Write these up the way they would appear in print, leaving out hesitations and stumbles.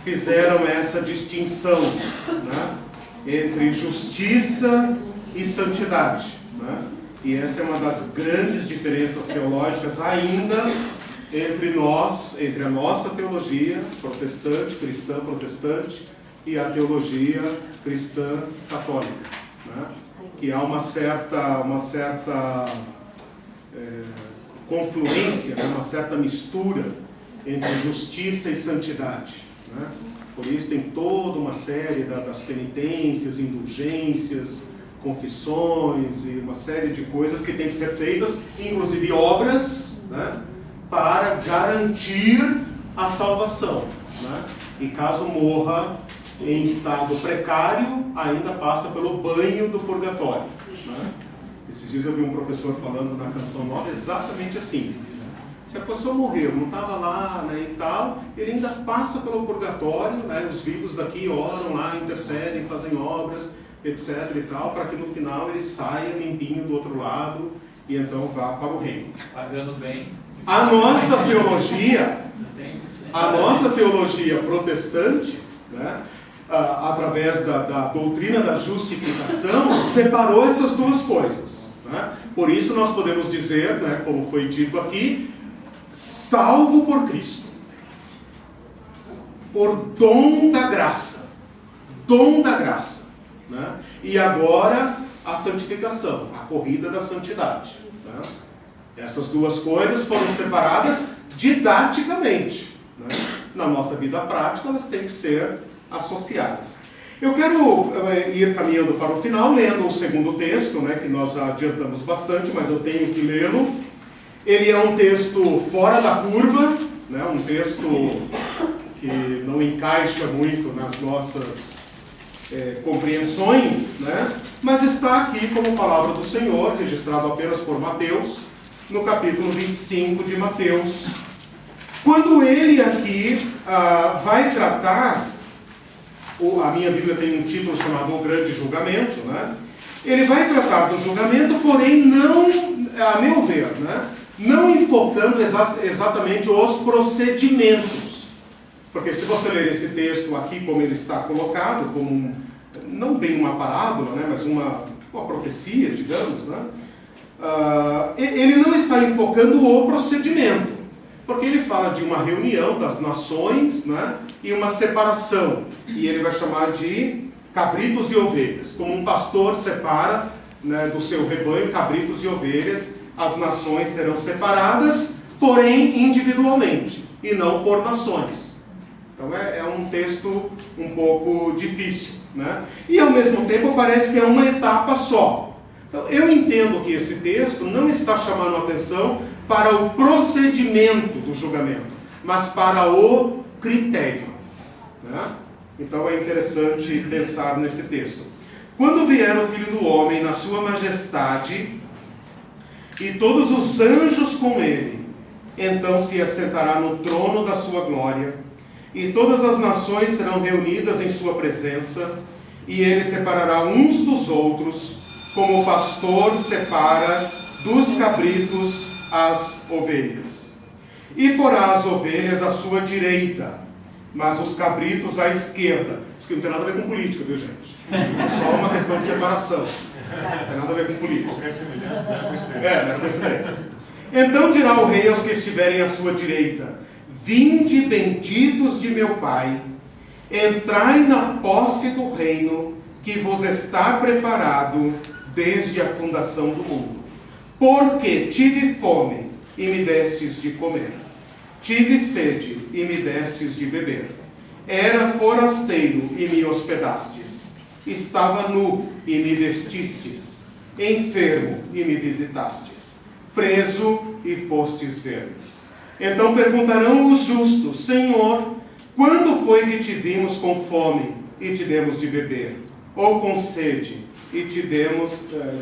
fizeram essa distinção, né, entre justiça e santidade, né? E essa é uma das grandes diferenças teológicas ainda entre nós, entre a nossa teologia protestante, cristã protestante, e a teologia cristã católica, né? Que há uma certa confluência, né? Uma certa mistura entre justiça e santidade, né? Por isso tem toda uma série das penitências, indulgências, confissões e uma série de coisas que têm que ser feitas, inclusive obras, né, para garantir a salvação, né? E caso morra em estado precário, ainda passa pelo banho do purgatório, né? Esses dias eu vi um professor falando na Canção Nova exatamente assim: se a pessoa morreu, não estava lá, né, e tal, ele ainda passa pelo purgatório, né? Os vivos daqui oram lá, intercedem, fazem obras, etc e tal, para que no final ele saia limpinho do outro lado e então vá para o reino. Pagando bem. A nossa teologia protestante, né, através da doutrina da justificação, separou essas duas coisas, né? Por isso nós podemos dizer, né, como foi dito aqui, salvo por Cristo, por dom da graça, né? E agora a santificação, a corrida da santidade, né? Essas duas coisas foram separadas didaticamente, né? Na nossa vida prática elas têm que ser associadas. Eu quero ir caminhando para o final, lendo o segundo texto, né, que nós já adiantamos bastante, mas eu tenho que lê-lo. Ele é um texto fora da curva, né, um texto que não encaixa muito nas nossas compreensões, né, mas está aqui como palavra do Senhor, registrado apenas por Mateus, no capítulo 25 de Mateus. Quando ele aqui vai tratar, a minha Bíblia tem um título chamado O Grande Julgamento, né? Ele vai tratar do julgamento, porém não, a meu ver, né, não enfocando exatamente os procedimentos. Porque se você ler esse texto aqui como ele está colocado, como não bem uma parábola, né, mas uma profecia, digamos, né, ele não está enfocando o procedimento, porque ele fala de uma reunião das nações, né, e uma separação, e ele vai chamar de cabritos e ovelhas. Como um pastor separa, né, do seu rebanho cabritos e ovelhas, as nações serão separadas, porém individualmente, e não por nações. Então é um texto um pouco difícil, né? E ao mesmo tempo parece que é uma etapa só. Então eu entendo que esse texto não está chamando atenção para o procedimento do julgamento, mas para o critério, né? Então é interessante pensar nesse texto. Quando vier o Filho do Homem na sua majestade e todos os anjos com ele, então se assentará no trono da sua glória, e todas as nações serão reunidas em sua presença, e ele separará uns dos outros, como o pastor separa dos cabritos as ovelhas. E porá as ovelhas à sua direita, mas os cabritos à esquerda. Isso que não tem nada a ver com política, viu, gente? É só uma questão de separação. Não tem nada a ver com política. Não é coincidência. Então dirá o rei aos que estiverem à sua direita: vinde, benditos de meu Pai, entrai na posse do reino que vos está preparado desde a fundação do mundo. Porque tive fome e me destes de comer, tive sede e me destes de beber, era forasteiro e me hospedastes, estava nu e me vestistes, enfermo e me visitastes, preso e fostes ver-me. Então perguntarão os justos: Senhor, quando foi que te vimos com fome e te demos de beber? Ou com sede e te demos,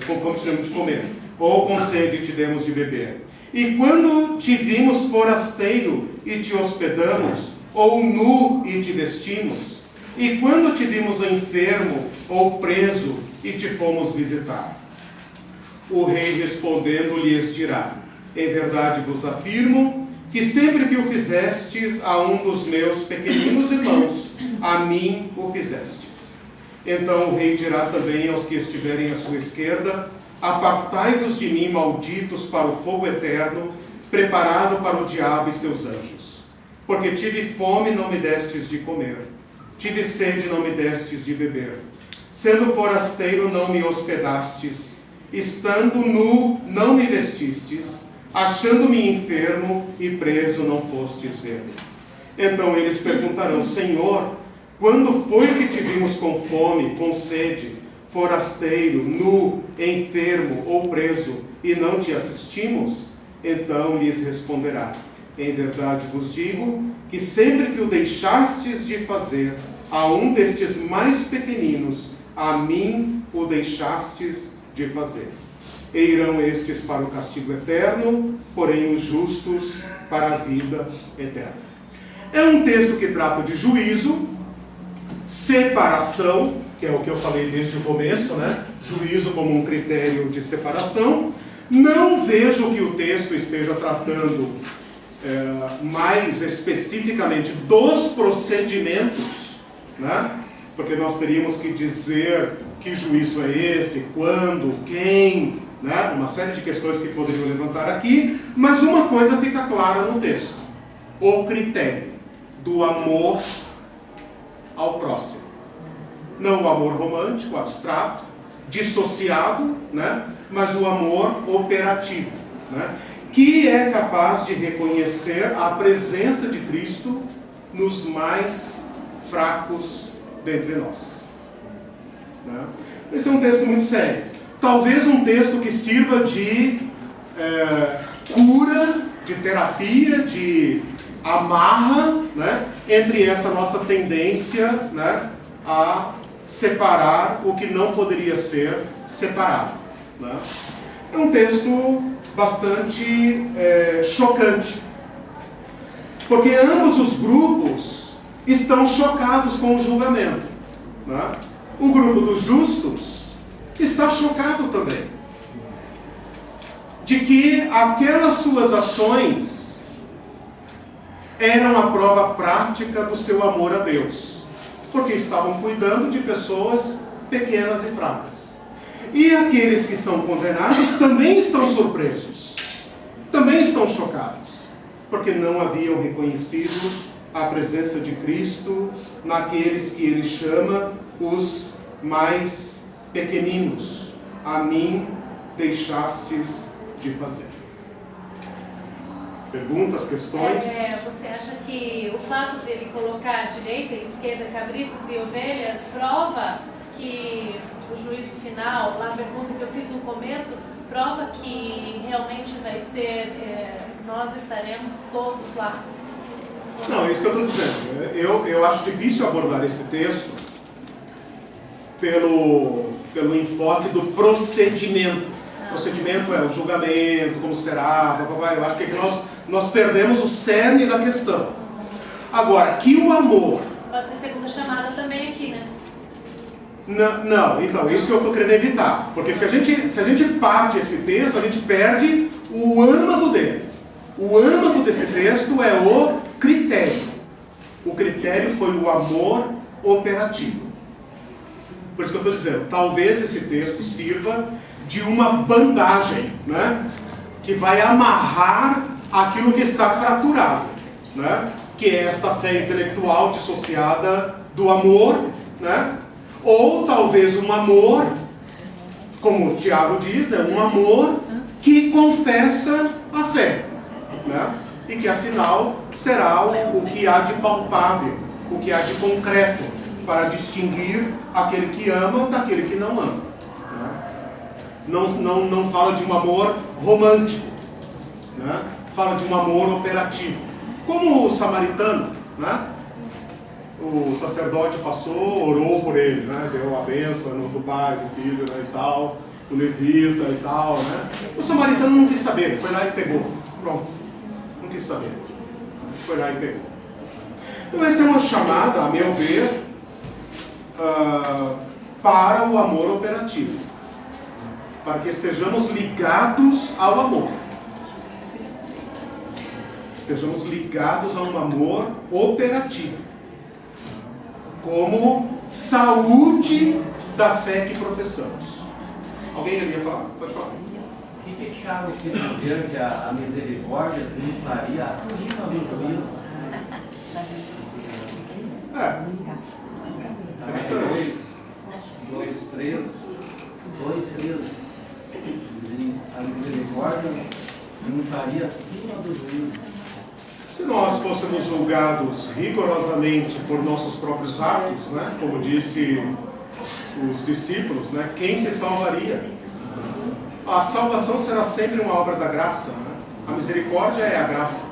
com fome te demos de comer? Ou com sede e te demos de beber? E quando te vimos forasteiro e te hospedamos? Ou nu e te vestimos? E quando te vimos enfermo ou preso e te fomos visitar? O rei respondendo lhes dirá: em verdade vos afirmo que sempre que o fizestes a um dos meus pequeninos irmãos, a mim o fizestes. Então o rei dirá também aos que estiverem à sua esquerda: apartai-vos de mim, malditos, para o fogo eterno, preparado para o diabo e seus anjos. Porque tive fome, não me destes de comer. Tive sede, não me destes de beber. Sendo forasteiro, não me hospedastes. Estando nu, não me vestistes. Achando-me enfermo e preso, não fostes ver-me. Então eles perguntarão: Senhor, quando foi que te vimos com fome, com sede, forasteiro, nu, enfermo ou preso, e não te assistimos? Então lhes responderá: em verdade vos digo, que sempre que o deixastes de fazer a um destes mais pequeninos, a mim o deixastes de fazer. E irão estes para o castigo eterno, porém os justos para a vida eterna. É um texto que trata de juízo, separação, que é o que eu falei desde o começo, né? Juízo como um critério de separação. Não vejo que o texto esteja tratando mais especificamente dos procedimentos, né? Porque nós teríamos que dizer que juízo é esse, quando, quem, né? Uma série de questões que poderiam levantar aqui, mas uma coisa fica clara no texto: o critério do amor ao próximo. Não o amor romântico, abstrato, dissociado, né? Mas o amor operativo, né? Que é capaz de reconhecer a presença de Cristo nos mais fracos dentre nós, né? Esse é um texto muito sério. Talvez um texto que sirva de cura, de terapia, de amarra, né? Entre essa nossa tendência, né? A separar o que não poderia ser separado, né? É um texto bastante chocante, porque ambos os grupos estão chocados com o julgamento, né? O grupo dos justos está chocado também de que aquelas suas ações eram a prova prática do seu amor a Deus, porque estavam cuidando de pessoas pequenas e fracas. E aqueles que são condenados também estão surpresos, também estão chocados, porque não haviam reconhecido a presença de Cristo naqueles que ele chama os mais pequeninos. A mim deixastes de fazer. Perguntas, questões? Você acha que o fato dele colocar à direita e à esquerda cabritos e ovelhas prova que o juízo final, lá a pergunta que eu fiz no começo, prova que realmente vai ser, nós estaremos todos lá? Não, é isso que eu estou dizendo. Eu acho difícil abordar esse texto pelo enfoque do procedimento. O procedimento é o julgamento, como será, blá, blá, blá. Eu acho que nós perdemos o cerne da questão. Agora, que o amor... Pode ser segunda chamada também aqui, né? Não, então, isso que eu estou querendo evitar. Porque se a gente parte esse texto, a gente perde o âmago dele. O âmago desse texto é o critério. O critério foi o amor operativo. Por isso que eu estou dizendo, talvez esse texto sirva de uma bandagem, né? Que vai amarrar aquilo que está fraturado, né? Que é esta fé intelectual dissociada do amor, né? Ou talvez um amor, como o Tiago diz, né? Um amor que confessa a fé, né? E que afinal será o que há de palpável, o que há de concreto, para distinguir aquele que ama daquele que não ama, né? Não fala de um amor romântico, né? Fala de um amor operativo, como o samaritano, né? O sacerdote passou, orou por ele, né? Deu a bênção do pai, do filho, né? E tal, do levita e tal, né? O samaritano não quis saber, foi lá e pegou, pronto, não quis saber, foi lá e pegou. Então essa é uma chamada, a meu ver, para o amor operativo, para que estejamos ligados ao amor, estejamos ligados a um amor operativo. como saúde da fé que professamos. Alguém ali ia falar? Pode falar. O que Tiago quer dizer que a misericórdia triunfaria acima do juízo? Interessante. 2:13. A misericórdia triunfaria acima do juízo. Se nós fôssemos julgados rigorosamente por nossos próprios atos, né, como disse os discípulos, né, quem se salvaria? A salvação será sempre uma obra da graça, né? A misericórdia é a graça.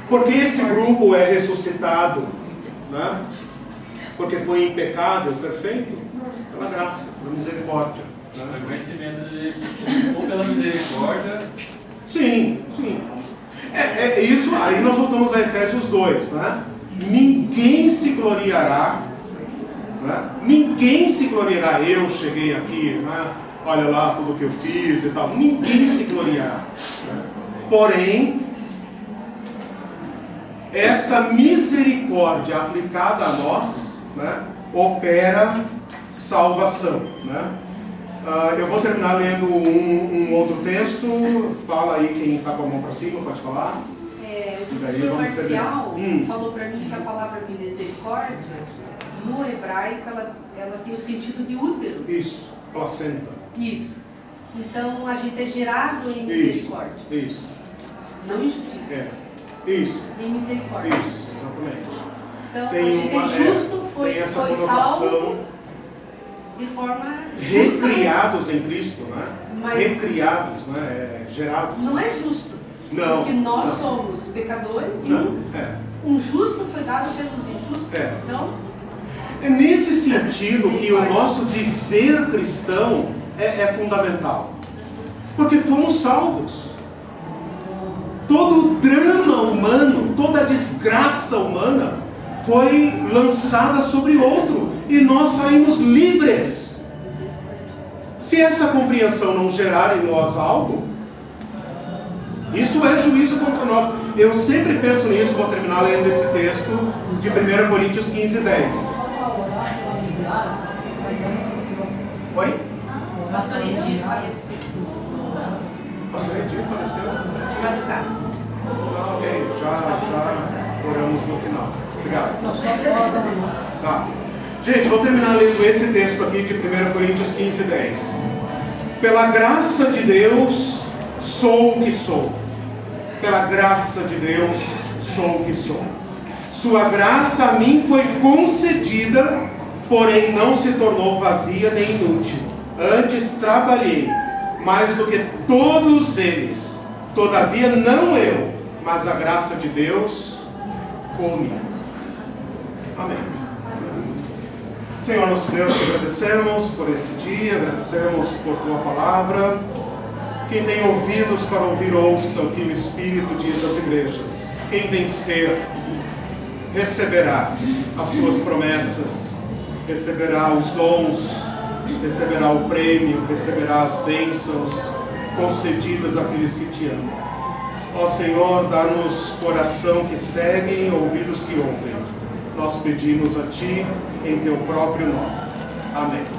Porque esse grupo é ressuscitado, né? Porque foi impecável, perfeito, pela graça, pela misericórdia. Né? O conhecimento de que se for pela misericórdia. Sim, sim. É isso, aí nós voltamos a Efésios 2, né? Ninguém se gloriará, né? Ninguém se gloriará, eu cheguei aqui, né? Olha lá tudo que eu fiz e tal. Ninguém se gloriará. Né? Porém, esta misericórdia aplicada a nós, né, opera salvação. Né? Eu vou terminar lendo um outro texto. Fala aí quem está com a mão para cima, pode falar. O professor Marcial falou para mim que a palavra misericórdia, no hebraico, ela tem o sentido de útero. Isso, placenta. Isso. Então a gente é gerado em misericórdia. Isso. Não em justiça. Isso. Em misericórdia. Isso, exatamente. Então Tem a gente uma, é justo, tem essa foi conotação. salvo de forma justa. Recriados em Cristo, né? Mas recriados, né? Gerados. não é justo. Não. Porque nós não. somos pecadores e Não. um justo foi dado pelos injustos. Então, é nesse sentido que o nosso viver cristão é fundamental. Porque fomos salvos. Todo o drama humano, toda a desgraça humana foi lançada sobre outro e nós saímos livres. Se essa compreensão não gerar em nós algo, isso é juízo contra nós. Eu sempre penso nisso, vou terminar lendo esse texto de 1 Coríntios 15:10. Oi? pastor Edir faleceu. Pastor Edir faleceu? Lá do carro. Ok, já oramos no final. Obrigado. Tá. Gente, vou terminar lendo esse texto aqui de 1 Coríntios 15:10. Pela graça de Deus, sou o que sou. Pela graça de Deus, sou o que sou. Sua graça a mim foi concedida, porém não se tornou vazia nem inútil. Antes trabalhei mais do que todos eles. Todavia não eu, mas a graça de Deus comigo. Amém. Senhor nosso Deus, te agradecemos por esse dia, agradecemos por tua palavra. Quem tem ouvidos para ouvir, ouça o que o Espírito diz às igrejas. Quem vencer, receberá as tuas promessas, receberá os dons, receberá o prêmio, receberá as bênçãos concedidas àqueles que te amam. Ó Senhor, dá-nos coração que segue, ouvidos que ouvem. Nós pedimos a Ti em Teu próprio nome. Amém.